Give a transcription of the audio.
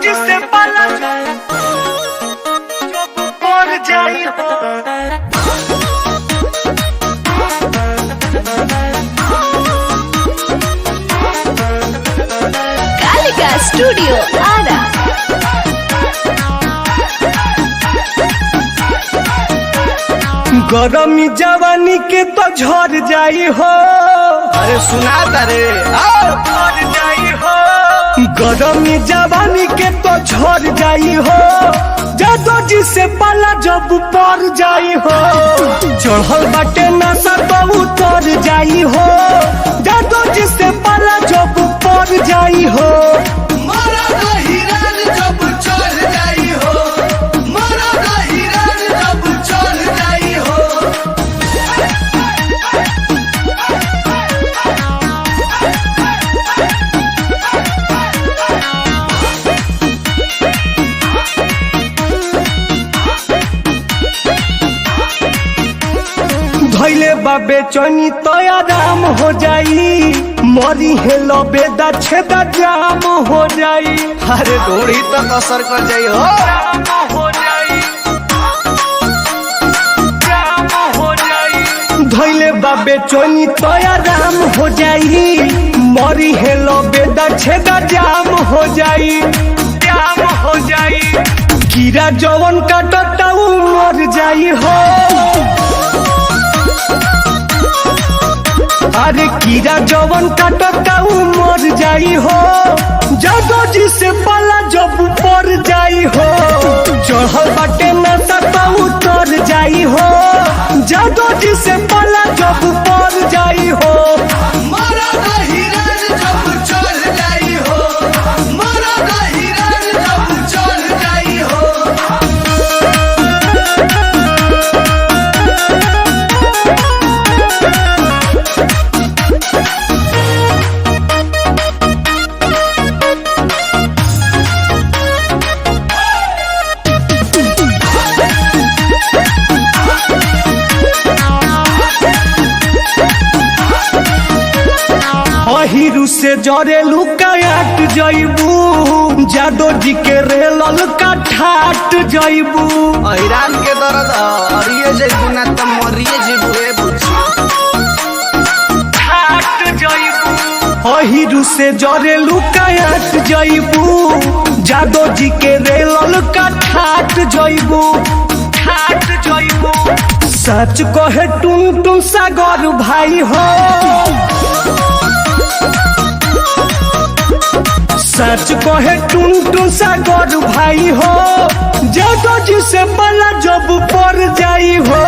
जिससे पाला और जाई हो। कालिका स्टूडियो आरा। गरमी जवानी के तो झड़ जाई हो। अरे सुना तारे झड़ जाई हो। गरमी जवानी के तो झड़ जाई हो। जादो जी से पाला जब पड़ जाई हो। चढ़ल बाटे नशा तो उतर जाई हो। जादो जी से पाला जब पड़ जाई हो। धैले बाबे चनी तो आराम हो जाई। मरी हेलो बेदा छेदा जाम हो जाई। अरे थोड़ी तो असर कर जाई हो। जाम हो जाई। जाम हो जाई। धैले बाबे चनी तो आराम हो जाई। मरी हेलो बेदा छेदा जाम हो जाई। जाम हो जाई। कीड़ा जवन काटता उ मर जाई हो। अरे कीड़ा जवन काटता उ मर जाई हो। जादो जी से पाला जब पड़ जाई हो। चढ़ल बाटे नशा तो उतर जाई हो। जादो जी से पाला जब पड़ जाई हो। अहिरू से जरे लुकाट जइबू। जादो जी के रेलल का ठाट जइबू। ईरान के दर्द अरिए जेबू ना तो मरिए जेबू ए बुझी। ठाट जइबू। अहिरू से जरे लुकाट जइबू। जादो जी के रेलल का ठाट जइबू। ठाट जइबू। सच कहे टुन टुन सागर भाई हो। सच कहे टुन टुन सागर भाई हो। जादो जी से पाला जब पड़ जाई हो।